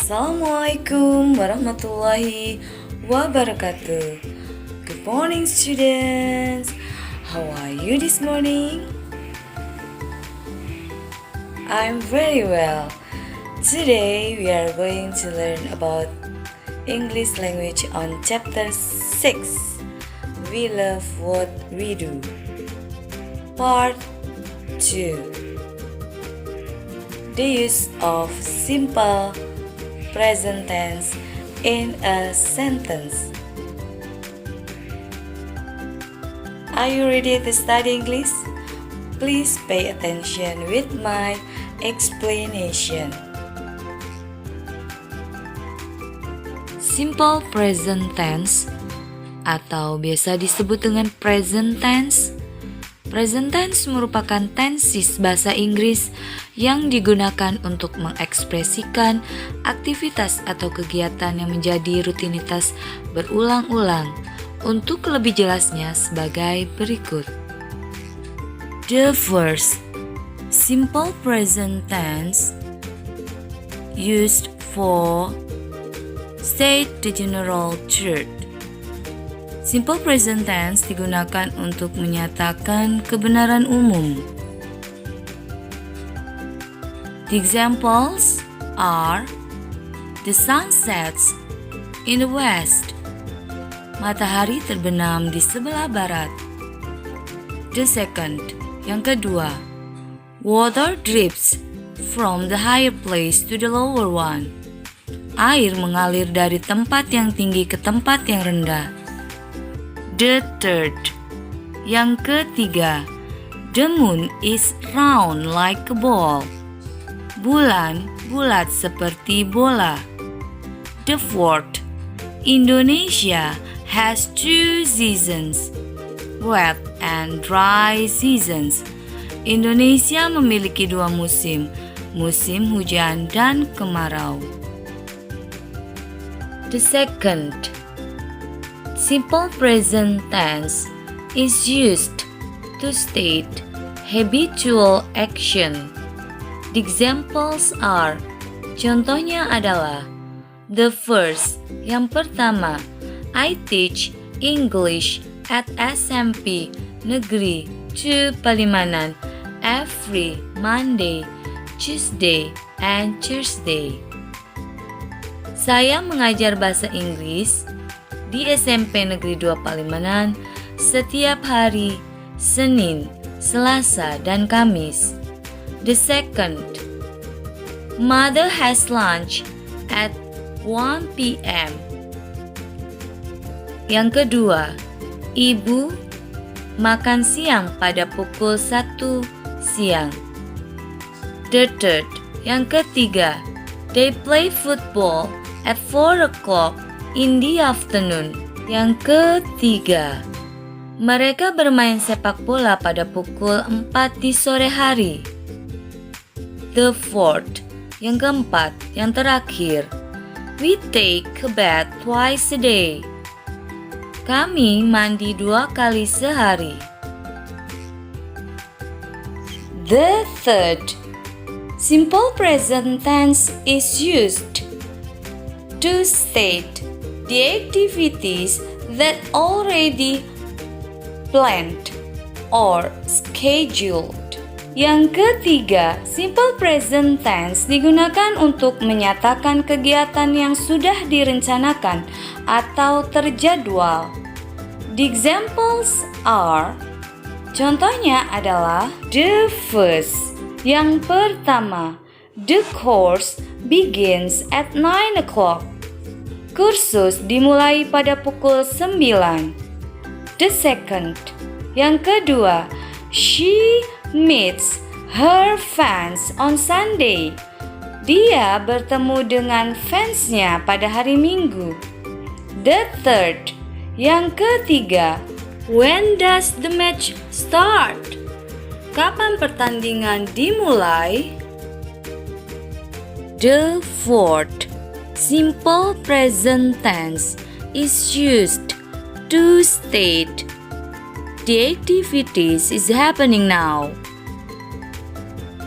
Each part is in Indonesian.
Assalamualaikum warahmatullahi wabarakatuh. Good morning, students. How are you this morning? I'm very well. Today we are going to learn about English language on chapter 6. We love what we do. Part 2. The use of simple present tense in a sentence. Are you ready to study English? Please pay attention with my explanation. Simple present tense atau biasa disebut dengan present tense. Present tense merupakan tenses bahasa Inggris yang digunakan untuk mengekspresikan aktivitas atau kegiatan yang menjadi rutinitas berulang-ulang. Untuk lebih jelasnya sebagai berikut. The first, simple present tense used for state the general truth. Simple present tense digunakan untuk menyatakan kebenaran umum. The examples are the sun sets in the west. Matahari terbenam di sebelah barat. The second, yang kedua, water drips from the higher place to the lower one. Air mengalir dari tempat yang tinggi ke tempat yang rendah. The third, yang ketiga, the moon is round like a ball. Bulan bulat seperti bola. The fourth, Indonesia has two seasons, wet and dry seasons. Indonesia memiliki dua musim, musim hujan dan kemarau. The second, simple present tense is used to state habitual action. The examples are, contohnya adalah, the first, yang pertama, I teach English at SMP Negeri 2 Palimanan every Monday, Tuesday, and Thursday. Saya mengajar bahasa Inggris di SMP Negeri 2 Palimanan setiap hari Senin, Selasa, dan Kamis. The second, mother has lunch at 1 p.m. Yang kedua, ibu makan siang pada pukul 1 siang. The third, yang ketiga, they play football at 4 o'clock in the afternoon. Yang ketiga, mereka bermain sepak bola pada pukul 4 di sore hari. The fourth, yang keempat, yang terakhir, we take a bath twice a day. Kami mandi 2 kali sehari. The third, simple present tense is used to state the activities that already planned or scheduled. Yang ketiga, simple present tense digunakan untuk menyatakan kegiatan yang sudah direncanakan atau terjadwal. The examples are, contohnya adalah, the first, yang pertama, the course begins at 9 o'clock. Kursus dimulai pada pukul 9. The second, yang kedua, she meets her fans on Sunday. Dia bertemu dengan fansnya pada hari Minggu. The third, yang ketiga, when does the match start? Kapan pertandingan dimulai? The fourth, simple present tense is used to state the activities is happening now.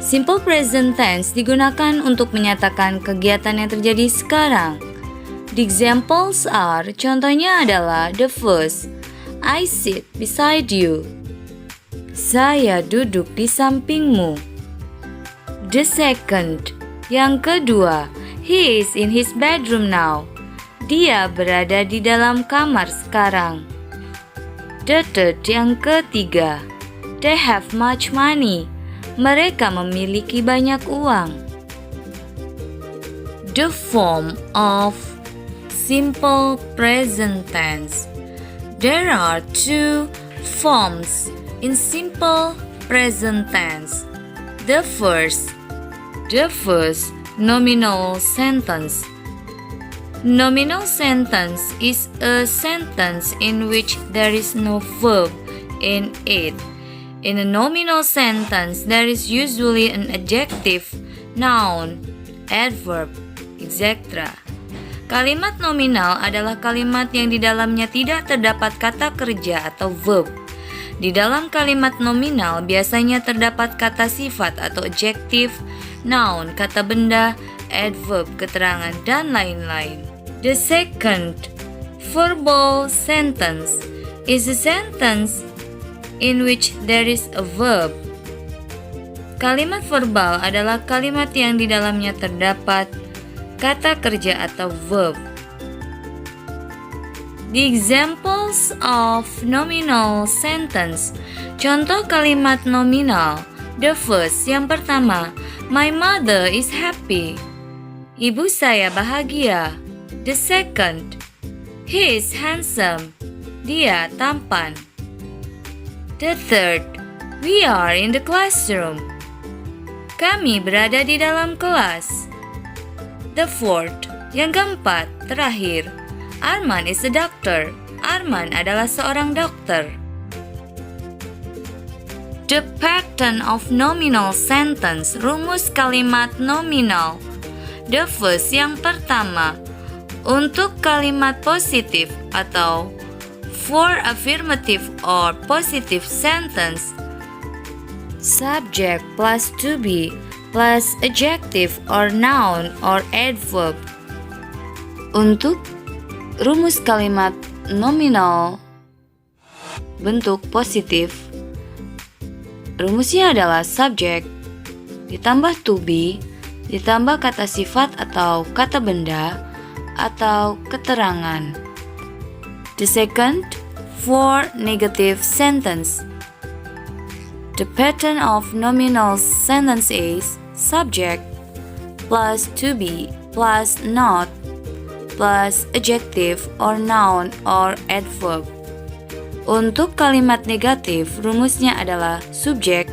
Simple present tense digunakan untuk menyatakan kegiatan yang terjadi sekarang. The examples are, contohnya adalah the first, I sit beside you. Saya duduk di sampingmu. The second, yang kedua, he is in his bedroom now. Dia berada di dalam kamar sekarang. The third, yang ketiga, they have much money. Mereka memiliki banyak uang. The form of simple present tense. There are two forms in simple present tense. The first, nominal sentence. Nominal sentence is a sentence in which there is no verb in it. In a nominal sentence, there is usually an adjective, noun, adverb, etc. Kalimat nominal adalah kalimat yang di dalamnya tidak terdapat kata kerja atau verb. Di dalam kalimat nominal biasanya terdapat kata sifat atau adjektif, noun, kata benda, adverb, keterangan, dan lain-lain. The second, verbal sentence is a sentence in which there is a verb. Kalimat verbal adalah kalimat yang di dalamnya terdapat kata kerja atau verb. The examples of nominal sentence. Contoh kalimat nominal. The first, yang pertama, my mother is happy. Ibu saya bahagia. The second, he is handsome. Dia tampan. The third, we are in the classroom. Kami berada di dalam kelas. The fourth, yang keempat, terakhir, Arman is a doctor. Arman adalah seorang dokter. The pattern of nominal sentence, rumus kalimat nominal. The first, yang pertama, untuk kalimat positif atau for affirmative or positive sentence, subject plus to be plus adjective or noun or adverb. Untuk rumus kalimat nominal bentuk positif, rumusnya adalah subject ditambah to be ditambah kata sifat atau kata benda atau keterangan. The second, for negative sentence. The pattern of nominal sentence is subject plus to be plus not plus adjective or noun or adverb. Untuk kalimat negatif, rumusnya adalah subject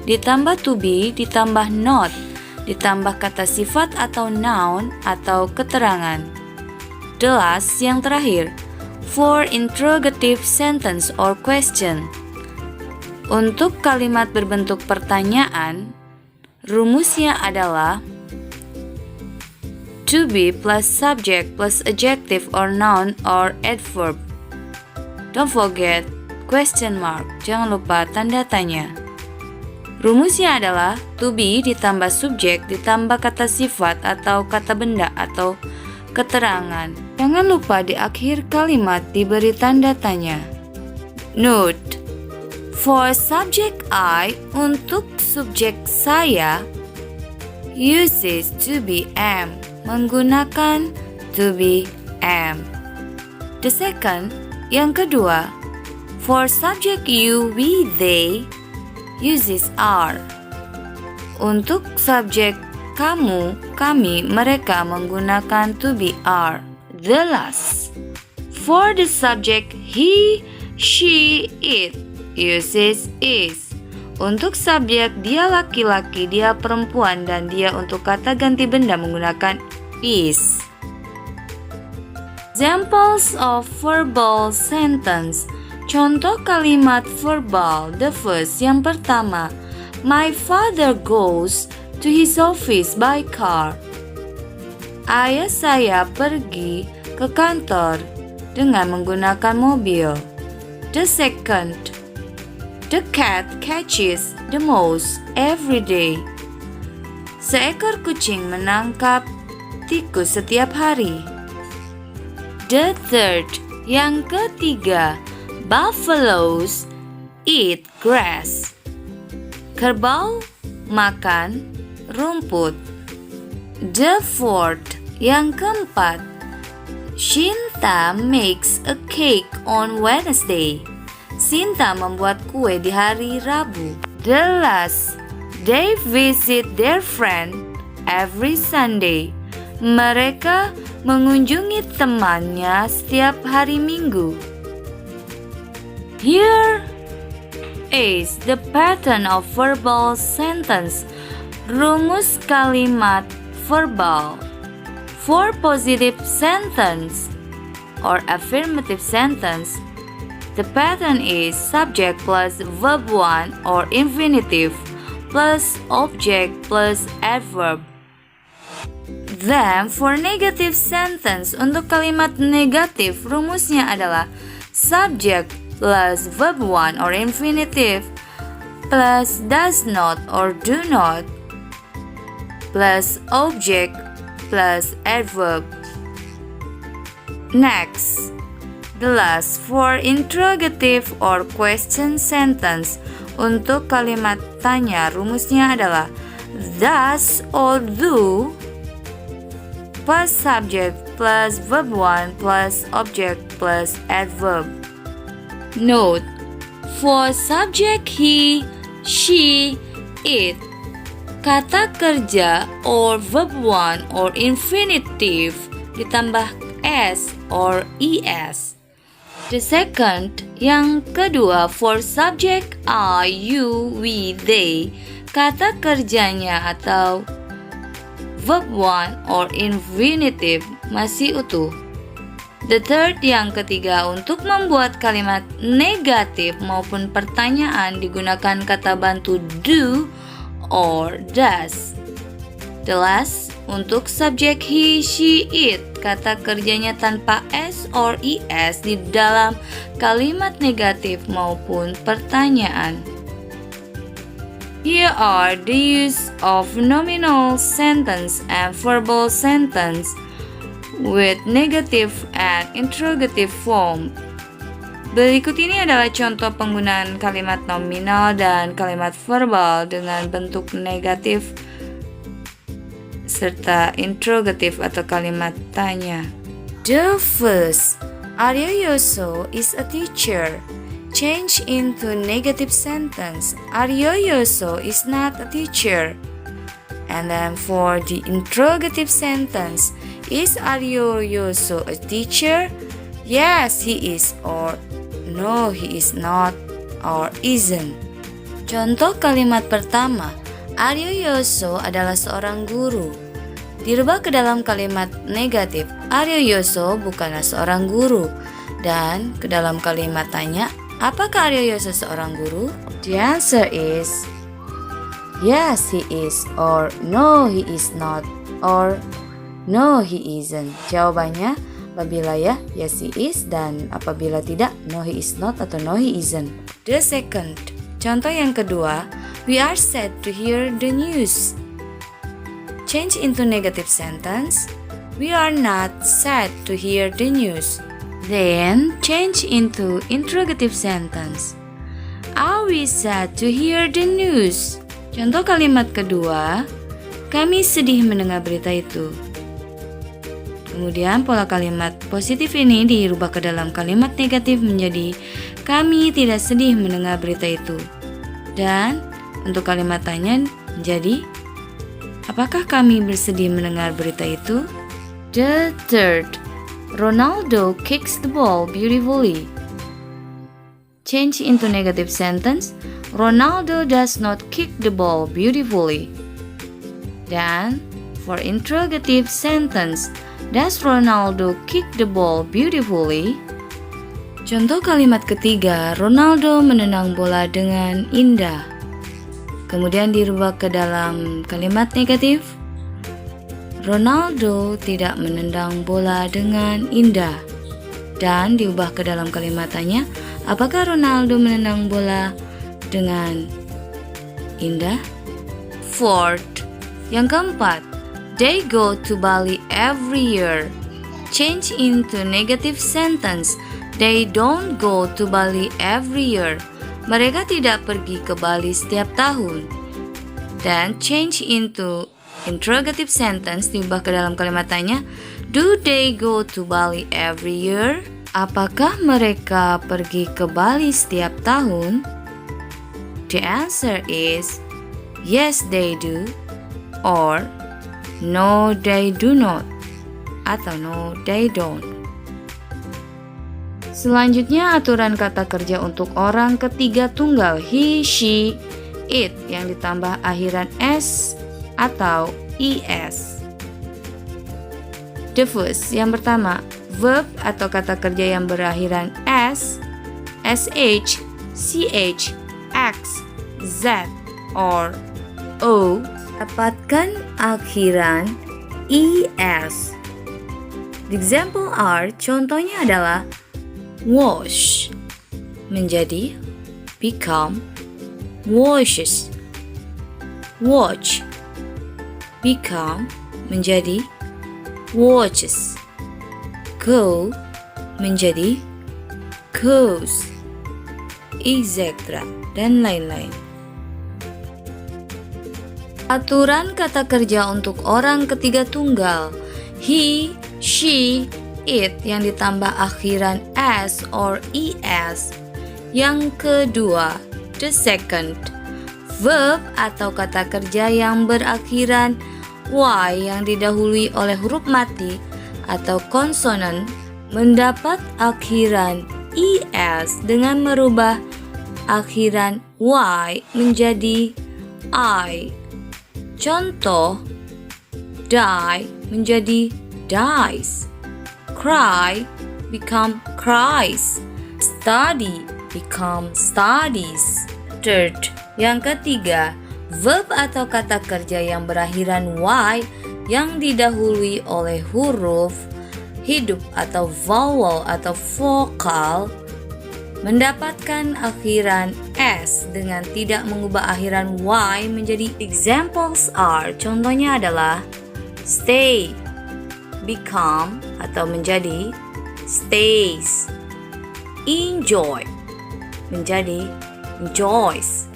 ditambah to be ditambah not ditambah kata sifat atau noun atau keterangan. The last, yang terakhir, for interrogative sentence or question. Untuk kalimat berbentuk pertanyaan, rumusnya adalah to be plus subject plus adjective or noun or adverb. Don't forget question mark, jangan lupa tanda tanya. Rumusnya adalah to be ditambah subjek ditambah kata sifat atau kata benda atau keterangan. Jangan lupa di akhir kalimat diberi tanda tanya. Note, for subject I, untuk subjek saya, uses to be am, menggunakan to be am. The second, yang kedua, for subject you, we, they, uses are. Untuk subjek kamu, kami, mereka menggunakan to be are. The last, for the subject he, she, it, uses is. Untuk subjek dia laki-laki, dia perempuan, dan dia untuk kata ganti benda menggunakan is. Examples of verbal sentence. Contoh kalimat verbal. The first, yang pertama, my father goes to his office by car. Ayah saya pergi ke kantor dengan menggunakan mobil. The second, the cat catches the mouse every day. Seekor kucing menangkap tikus setiap hari. The third, yang ketiga, buffaloes eat grass. Kerbau makan rumput. The fourth, yang keempat, Shinta makes a cake on Wednesday. Sinta membuat kue di hari Rabu. The last, they visit their friend every Sunday. Mereka mengunjungi temannya setiap hari Minggu. Here is the pattern of verbal sentence. Rumus kalimat verbal. For positive sentence or affirmative sentence, the pattern is subject plus verb 1 or infinitive plus object plus adverb. Then, for negative sentence, untuk kalimat negatif, rumusnya adalah subject plus verb 1 or infinitive plus does not or do not plus object plus adverb. Next, the last, for interrogative or question sentence, untuk kalimat tanya, rumusnya adalah does or do plus subject plus verb 1 plus object plus adverb. Note, for subject he, she, it, kata kerja or verb 1 or infinitive ditambah s or es. The second, yang kedua, for subject I, you, we, they, kata kerjanya atau verb 1 or infinitive masih utuh. The third, yang ketiga, untuk membuat kalimat negatif maupun pertanyaan digunakan kata bantu do or does. The last, untuk subjek he, she, it, kata kerjanya tanpa s or es di dalam kalimat negatif maupun pertanyaan. Here are the use of nominal sentence and verbal sentence with negative and interrogative form. Berikut ini adalah contoh penggunaan kalimat nominal dan kalimat verbal dengan bentuk negatif serta interrogative atau kalimat tanya. The first, Aryoyoso is a teacher. Change into negative sentence. Aryoyoso is not a teacher. And then for the interrogative sentence, is Aryoyoso a teacher? Yes, he is, or no, he is not, or isn't. Contoh kalimat pertama, Aryoyoso adalah seorang guru. Dirubah ke dalam kalimat negatif, Aryoyoso bukanlah seorang guru. Dan ke dalam kalimat tanya, apakah Aryoyoso seorang guru? The answer is yes, he is, or no, he is not, or no, he isn't. Jawabannya apabila ya, yes he is, dan apabila tidak, no he is not atau no he isn't. The second, contoh yang kedua, we are sad to hear the news. Change into negative sentence. We are not sad to hear the news. Then change into interrogative sentence. Are we sad to hear the news? Contoh kalimat kedua, kami sedih mendengar berita itu. Kemudian pola kalimat positif ini dirubah ke dalam kalimat negatif menjadi kami tidak sedih mendengar berita itu. Dan untuk kalimat tanya menjadi apakah kami bersedih mendengar berita itu? The third, Ronaldo kicks the ball beautifully. Change into negative sentence. Ronaldo does not kick the ball beautifully. Dan for interrogative sentence, does Ronaldo kick the ball beautifully? Contoh kalimat ketiga, Ronaldo menendang bola dengan indah. Kemudian dirubah ke dalam kalimat negatif. Ronaldo tidak menendang bola dengan indah. Dan diubah ke dalam kalimat tanya, apakah Ronaldo menendang bola dengan indah? Fourth, Yang keempat, they go to Bali every year. Change into negative sentence. They don't go to Bali every year. Mereka tidak pergi ke Bali setiap tahun. Dan change into interrogative sentence, diubah ke dalam kalimat tanya. Do they go to Bali every year? Apakah mereka pergi ke Bali setiap tahun? The answer is yes, they do, or no, they do not, atau no, they don't. Selanjutnya aturan kata kerja untuk orang ketiga tunggal he, she, it yang ditambah akhiran s atau es. The first, yang pertama, verb atau kata kerja yang berakhiran s, sh, ch, x, z, or o dapatkan akhiran es. The example are, contohnya adalah wash menjadi become washes, watch become menjadi watches, go menjadi goes, etc. dan lain-lain. Aturan kata kerja untuk orang ketiga tunggal he, she, it yang ditambah akhiran s or es. Yang kedua, the second, verb atau kata kerja yang berakhiran y yang didahului oleh huruf mati atau konsonan mendapat akhiran es dengan merubah akhiran y menjadi i. Contoh, die menjadi dies, cry become cries, study become studies. Third, yang ketiga, verb atau kata kerja yang berakhiran y yang didahului oleh huruf hidup atau vowel atau vokal mendapatkan akhiran s dengan tidak mengubah akhiran y menjadi examples are, contohnya adalah stay, become atau menjadi stays, enjoy menjadi enjoys.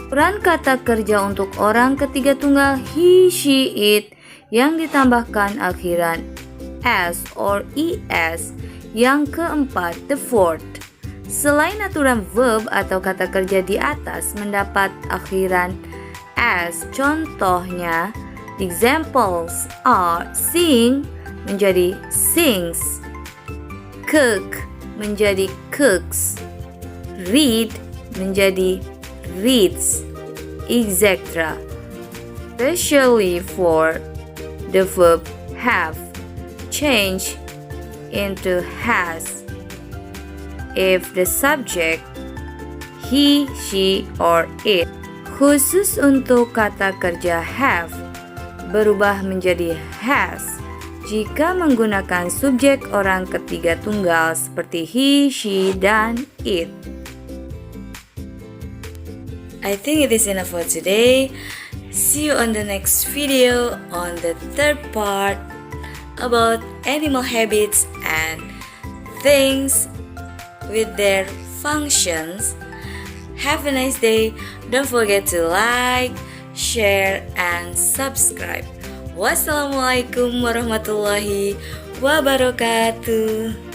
Peran kata kerja untuk orang ketiga tunggal he, she, it yang ditambahkan akhiran s or es. Yang keempat, the fourth. Selain aturan verb atau kata kerja di atas mendapat akhiran s, contohnya examples are sing menjadi sings, cook menjadi cooks, read menjadi reads, etc. Especially for the verb have, change into has if the subject he, she, or it. Khusus untuk kata kerja have berubah menjadi has jika menggunakan subjek orang ketiga tunggal seperti he, she, dan it. I think it is enough for today. See you on the next video on the third part about animal habits and things with their functions. Have a nice day. Don't forget to like, share, and subscribe. Wassalamualaikum warahmatullahi wabarakatuh.